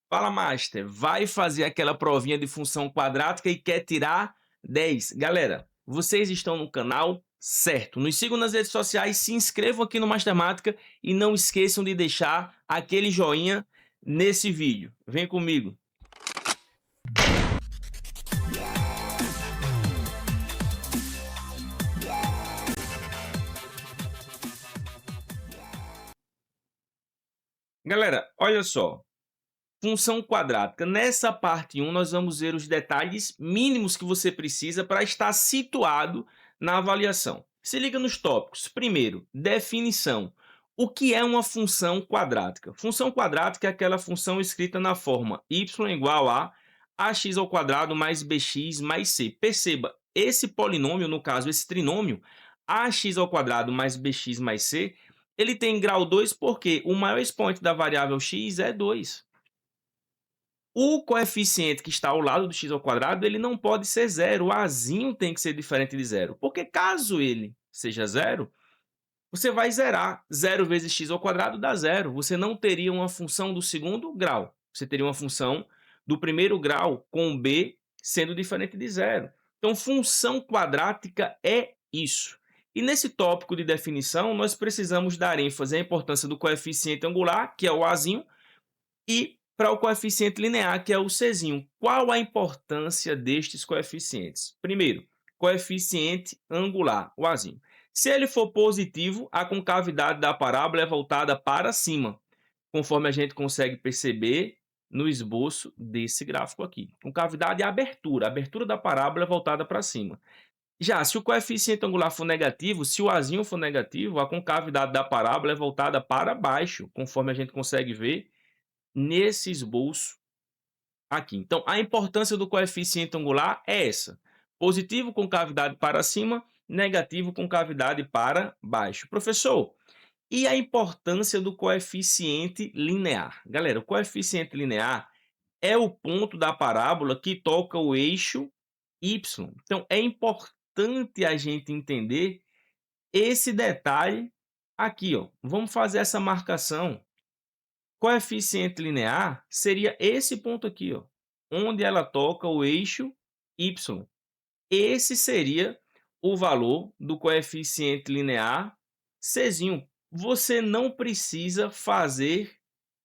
Fala, Master. Vai fazer aquela provinha de função quadrática e quer tirar 10? Galera, vocês estão no canal certo. Nos sigam nas redes sociais, se inscrevam aqui no Mastemática e não esqueçam de deixar aquele joinha nesse vídeo. Vem comigo. Galera, olha só. Função quadrática. Nessa parte 1, nós vamos ver os detalhes mínimos que você precisa para estar situado na avaliação. Se liga nos tópicos. Primeiro, definição. O que é uma função quadrática? Função quadrática é aquela função escrita na forma y igual a ax ao quadrado mais bx mais c. Perceba, esse polinômio, no caso, esse trinômio, ax ao quadrado mais bx mais c, ele tem grau 2 porque o maior expoente da variável x é 2. O coeficiente que está ao lado do x ao quadrado, ele não pode ser zero. O azinho tem que ser diferente de zero. Porque caso ele seja zero, você vai zerar. Zero vezes x ao quadrado dá zero. Você não teria uma função do segundo grau. Você teria uma função do primeiro grau com b sendo diferente de zero. Então, função quadrática é isso. E nesse tópico de definição, nós precisamos dar ênfase à importância do coeficiente angular, que é o azinho, e para o coeficiente linear, que é o Czinho. Qual a importância destes coeficientes? Primeiro, coeficiente angular, o Azinho. Se ele for positivo, a concavidade da parábola é voltada para cima, conforme a gente consegue perceber no esboço desse gráfico aqui. Concavidade é a abertura da parábola é voltada para cima. Já se o coeficiente angular for negativo, se o Azinho for negativo, a concavidade da parábola é voltada para baixo, conforme a gente consegue ver nesse esboço aqui. Então, a importância do coeficiente angular é essa: positivo com cavidade para cima, negativo com cavidade para baixo. Professor, e a importância do coeficiente linear? Galera, o coeficiente linear é o ponto da parábola que toca o eixo y. Então, é importante a gente entender esse detalhe aqui, ó. Vamos fazer essa marcação. Coeficiente linear seria esse ponto aqui, ó, onde ela toca o eixo y. Esse seria o valor do coeficiente linear Czinho. Você não precisa fazer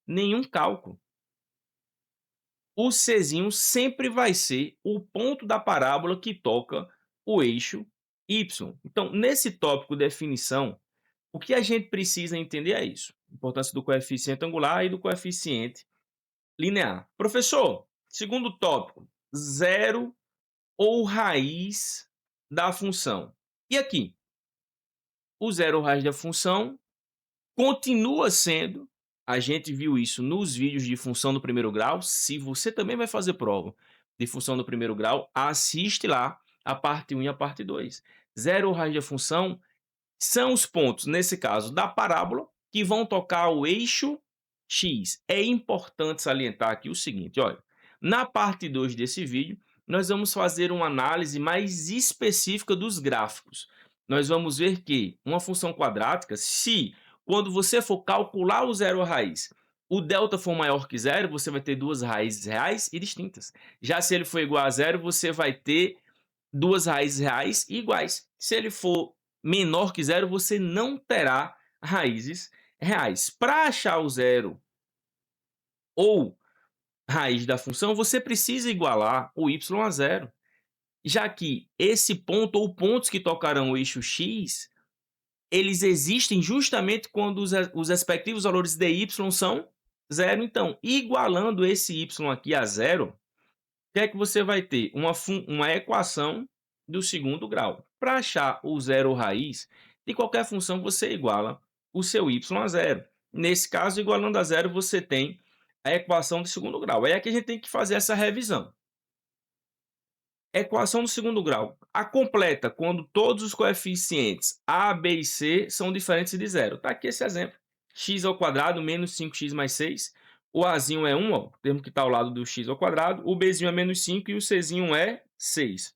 nenhum cálculo. O Czinho sempre vai ser o ponto da parábola que toca o eixo y. Então, nesse tópico definição, o que a gente precisa entender é isso: a importância do coeficiente angular e do coeficiente linear. Professor, segundo tópico, zero ou raiz da função. E aqui, o zero ou raiz da função continua sendo, a gente viu isso nos vídeos de função do primeiro grau. Se você também vai fazer prova de função do primeiro grau, assiste lá a parte 1 e a parte 2. Zero ou raiz da função são os pontos, nesse caso, da parábola, que vão tocar o eixo x. É importante salientar aqui o seguinte, olha, na parte 2 desse vídeo, nós vamos fazer uma análise mais específica dos gráficos. Nós vamos ver que uma função quadrática, se quando você for calcular o zero à raiz, o delta for maior que zero, você vai ter duas raízes reais e distintas. Já se ele for igual a zero, você vai ter duas raízes reais e iguais. Se ele for menor que zero, você não terá raízes reais. Para achar o zero ou raiz da função, você precisa igualar o y a zero, já que esse ponto ou pontos que tocarão o eixo x, eles existem justamente quando os respectivos valores de y são zero. Então, igualando esse y aqui a zero, o que é que você vai ter? Uma equação do segundo grau. Para achar o zero raiz de qualquer função, você iguala o seu y a zero. Nesse caso, igualando a zero, você tem a equação de segundo grau. Aí aqui a gente tem que fazer essa revisão. Equação do segundo grau. A completa quando todos os coeficientes a, b e c são diferentes de zero. Está aqui esse exemplo. X ao quadrado menos 5x mais 6. O azinho é 1, ó, o termo que está ao lado do x ao quadrado. O bzinho é menos 5 e o czinho é 6.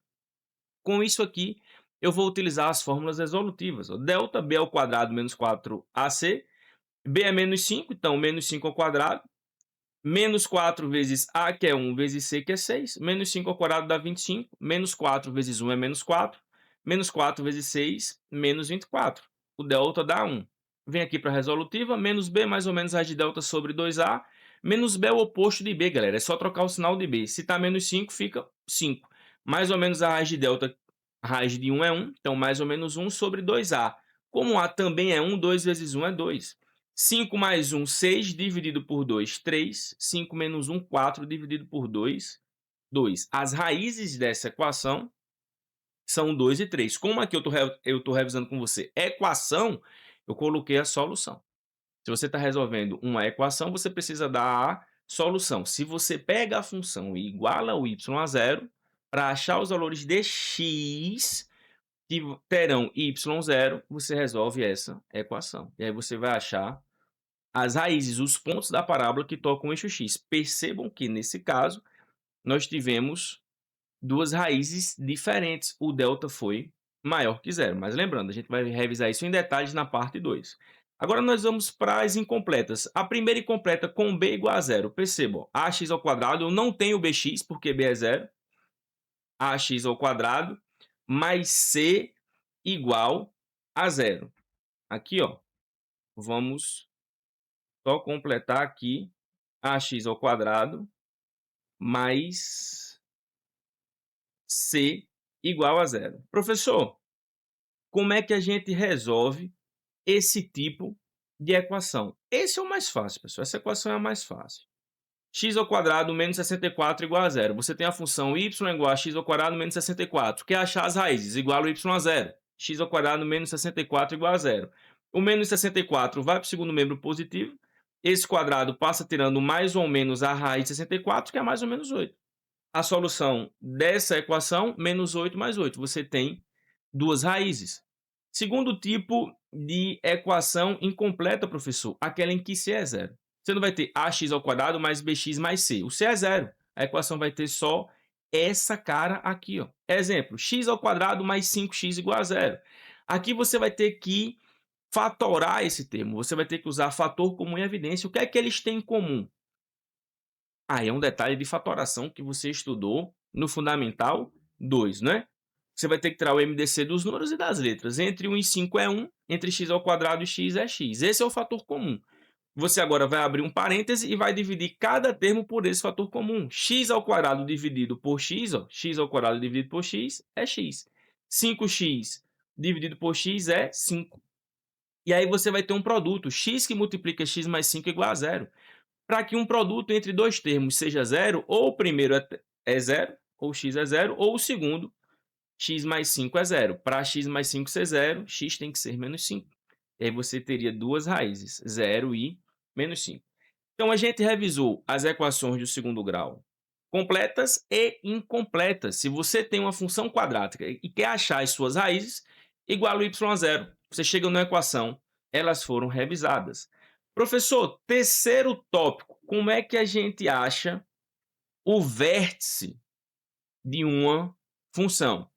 Com isso aqui, eu vou utilizar as fórmulas resolutivas. Ó. Delta b ao quadrado menos 4ac. B é menos 5, então menos 5 ao quadrado Menos 4 vezes A, que é 1, vezes C, que é 6. Menos 5 ao quadrado dá 25. Menos 4 vezes 1 é menos 4. Menos 4 vezes 6, menos 24. O delta dá 1. Vem aqui para a resolutiva. Menos B mais ou menos raiz de delta sobre 2A. Menos B é o oposto de B, galera. É só trocar o sinal de B. Se está menos 5, fica 5. Mais ou menos a raiz de delta, a raiz de 1 é 1. Então, mais ou menos 1 sobre 2A. Como A também é 1, 2 vezes 1 é 2. 5 mais 1, 6, dividido por 2, 3. 5 menos 1, 4, dividido por 2, 2. As raízes dessa equação são 2 e 3. Como aqui eu estou revisando com você equação, eu coloquei a solução. Se você está resolvendo uma equação, você precisa dar a solução. Se você pega a função e iguala o y a zero, para achar os valores de x que terão y0, você resolve essa equação. E aí você vai achar as raízes, os pontos da parábola que tocam o eixo x. Percebam que, nesse caso, nós tivemos duas raízes diferentes. O delta foi maior que zero. Mas lembrando, a gente vai revisar isso em detalhes na parte 2. Agora nós vamos para as incompletas. A primeira incompleta com b igual a zero. Percebam, ax ao quadrado, eu não tenho bx, porque b é zero. Ax ao quadrado mais c igual a zero. Aqui, ó, vamos só completar aqui ax ao quadrado mais c igual a zero. Professor, como é que a gente resolve esse tipo de equação? Esse é o mais fácil, pessoal. Essa equação é a mais fácil. X ao quadrado menos 64 igual a zero. Você tem a função y igual a x ao quadrado menos 64. Quer achar as raízes? Igual a y a zero. X ao quadrado menos 64 igual a zero. O menos 64 vai para o segundo membro positivo. Esse quadrado passa tirando mais ou menos a raiz de 64, que é mais ou menos 8. A solução dessa equação, menos 8 mais 8. Você tem duas raízes. Segundo tipo de equação incompleta, professor, aquela em que c é zero. Você não vai ter ax ao quadrado mais bx mais c. O c é zero. A equação vai ter só essa cara aqui, ó. Exemplo, x ao quadrado mais 5x igual a zero. Aqui você vai ter que fatorar esse termo. Você vai ter que usar fator comum em evidência. O que é que eles têm em comum? Aí é um detalhe de fatoração que você estudou no Fundamental 2, né? Você vai ter que tirar o MDC dos números e das letras. Entre 1 e 5 é 1, entre x ao quadrado e x é x. Esse é o fator comum. Você agora vai abrir um parêntese e vai dividir cada termo por esse fator comum. X ao quadrado dividido por x, ó, x ao quadrado dividido por x é x. 5x dividido por x é 5. E aí você vai ter um produto, x que multiplica x mais 5 igual a zero. Para que um produto entre dois termos seja zero, ou o primeiro é zero, ou x é zero, ou o segundo, x mais 5 é zero. Para x mais 5 ser zero, x tem que ser menos 5. E aí você teria duas raízes, 0 e menos 5. Então, a gente revisou as equações do segundo grau completas e incompletas. Se você tem uma função quadrática e quer achar as suas raízes, igual a y a zero. Você chega na equação, elas foram revisadas. Professor, terceiro tópico, como é que a gente acha o vértice de uma função?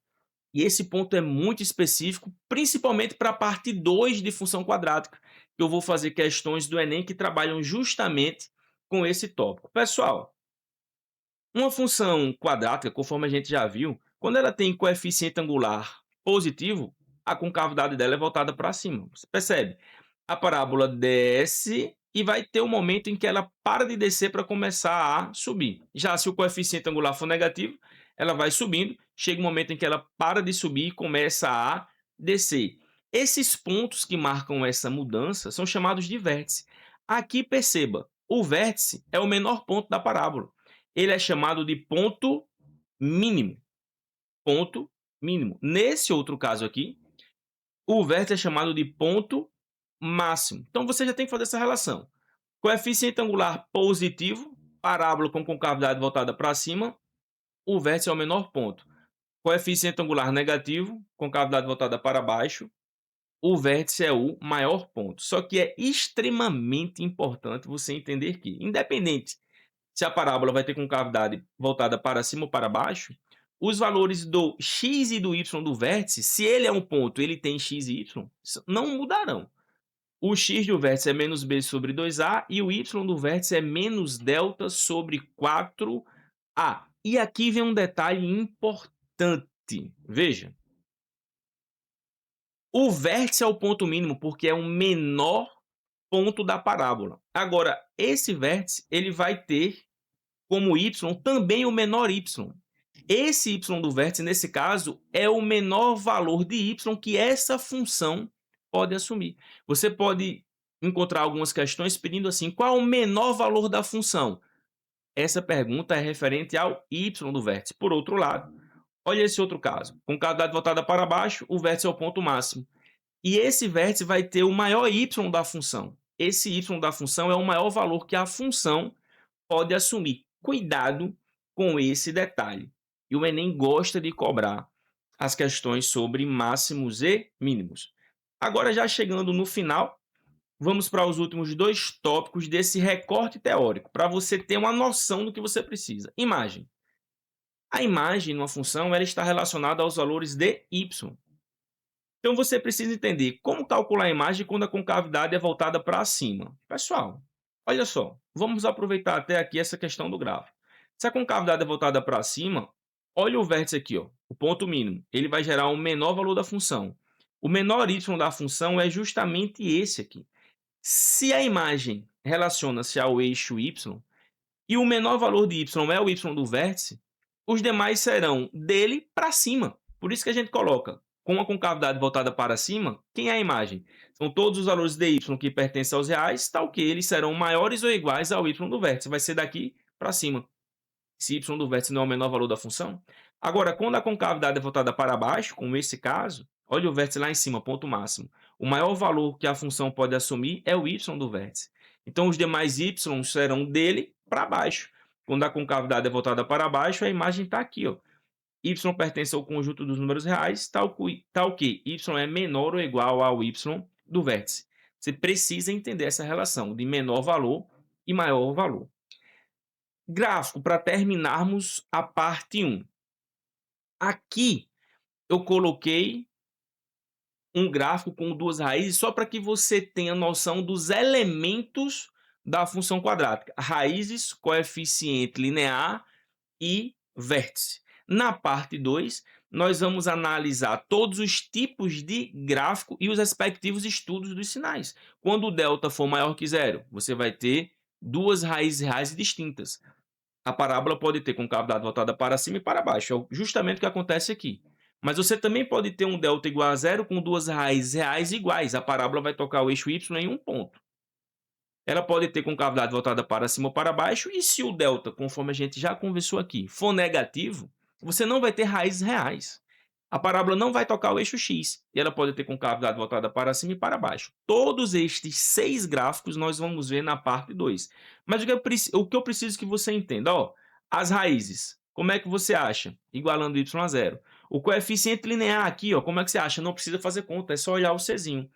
E esse ponto é muito específico, principalmente para a parte 2 de função quadrática, que eu vou fazer questões do Enem que trabalham justamente com esse tópico. Pessoal, uma função quadrática, conforme a gente já viu, quando ela tem coeficiente angular positivo, a concavidade dela é voltada para cima. Você percebe? A parábola desce e vai ter um momento em que ela para de descer para começar a subir. Já se o coeficiente angular for negativo, ela vai subindo, chega um momento em que ela para de subir e começa a descer. Esses pontos que marcam essa mudança são chamados de vértice. Aqui perceba, o vértice é o menor ponto da parábola. Ele é chamado de ponto mínimo. Ponto mínimo. Nesse outro caso aqui, o vértice é chamado de ponto máximo. Então, você já tem que fazer essa relação. Coeficiente angular positivo, parábola com concavidade voltada para cima, o vértice é o menor ponto. Coeficiente angular negativo, concavidade voltada para baixo, o vértice é o maior ponto. Só que é extremamente importante você entender que, independente se a parábola vai ter concavidade voltada para cima ou para baixo, os valores do x e do y do vértice, se ele é um ponto, ele tem x e y, não mudarão. O x do vértice é menos b sobre 2a e o y do vértice é menos delta sobre 4a. E aqui vem um detalhe importante. Veja, o vértice é o ponto mínimo porque é o menor ponto da parábola. Agora, esse vértice ele vai ter como y também o menor y. Esse y do vértice, nesse caso, é o menor valor de y que essa função pode assumir. Você pode encontrar algumas questões pedindo assim, qual o menor valor da função? Essa pergunta é referente ao y do vértice. Por outro lado, olha esse outro caso. Com cavidade voltada para baixo, o vértice é o ponto máximo. E esse vértice vai ter o maior y da função. Esse y da função é o maior valor que a função pode assumir. Cuidado com esse detalhe. E o Enem gosta de cobrar as questões sobre máximos e mínimos. Agora, já chegando no final, vamos para os últimos dois tópicos desse recorte teórico, para você ter uma noção do que você precisa. Imagem. A imagem numa função ela está relacionada aos valores de y. Então, você precisa entender como calcular a imagem quando a concavidade é voltada para cima. Pessoal, olha só, vamos aproveitar até aqui essa questão do gráfico. Se a concavidade é voltada para cima, olha o vértice aqui, ó, o ponto mínimo. Ele vai gerar o menor valor da função. O menor y da função é justamente esse aqui. Se a imagem relaciona-se ao eixo y e o menor valor de y é o y do vértice, os demais serão dele para cima. Por isso que a gente coloca com a concavidade voltada para cima, quem é a imagem? São todos os valores de y que pertencem aos reais, tal que eles serão maiores ou iguais ao y do vértice. Vai ser daqui para cima. Se y do vértice não é o menor valor da função. Agora, quando a concavidade é voltada para baixo, como esse caso, olha o vértice lá em cima, ponto máximo. O maior valor que a função pode assumir é o y do vértice. Então, os demais y serão dele para baixo. Quando a concavidade é voltada para baixo, a imagem está aqui, ó. Y pertence ao conjunto dos números reais, tal que y é menor ou igual ao y do vértice. Você precisa entender essa relação de menor valor e maior valor. Gráfico, para terminarmos a parte 1. Aqui eu coloquei um gráfico com duas raízes só para que você tenha noção dos elementos da função quadrática. Raízes, coeficiente linear e vértice. Na parte 2, nós vamos analisar todos os tipos de gráfico e os respectivos estudos dos sinais. Quando o delta for maior que zero, você vai ter duas raízes reais distintas. A parábola pode ter concavidade voltada para cima e para baixo. É justamente o que acontece aqui. Mas você também pode ter um delta igual a zero com duas raízes reais iguais. A parábola vai tocar o eixo y em um ponto. Ela pode ter concavidade voltada para cima ou para baixo, e se o delta, conforme a gente já conversou aqui, for negativo, você não vai ter raízes reais. A parábola não vai tocar o eixo x, e ela pode ter concavidade voltada para cima e para baixo. Todos estes 6 gráficos nós vamos ver na parte 2. Mas o que eu preciso que você entenda, ó, as raízes, como é que você acha? Igualando y a zero. O coeficiente linear aqui, ó, como é que você acha? Não precisa fazer conta, é só olhar o czinho.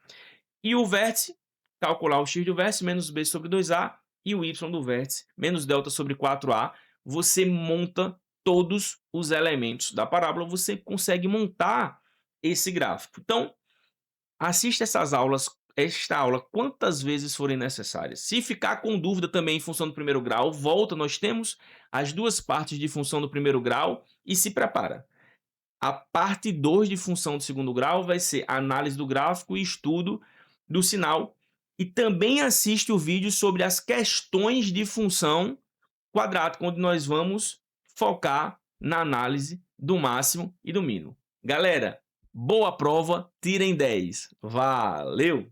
E o vértice, calcular o x do vértice menos b sobre 2a e o y do vértice menos delta sobre 4a. Você monta todos os elementos da parábola, você consegue montar esse gráfico. Então, assista esta aula quantas vezes forem necessárias. Se ficar com dúvida também em função do primeiro grau, volta, nós temos as duas partes de função do primeiro grau e se prepara. A parte 2 de função do segundo grau vai ser análise do gráfico e estudo do sinal. E também assiste o vídeo sobre as questões de função quadrática, onde nós vamos focar na análise do máximo e do mínimo. Galera, boa prova, tirem 10. Valeu!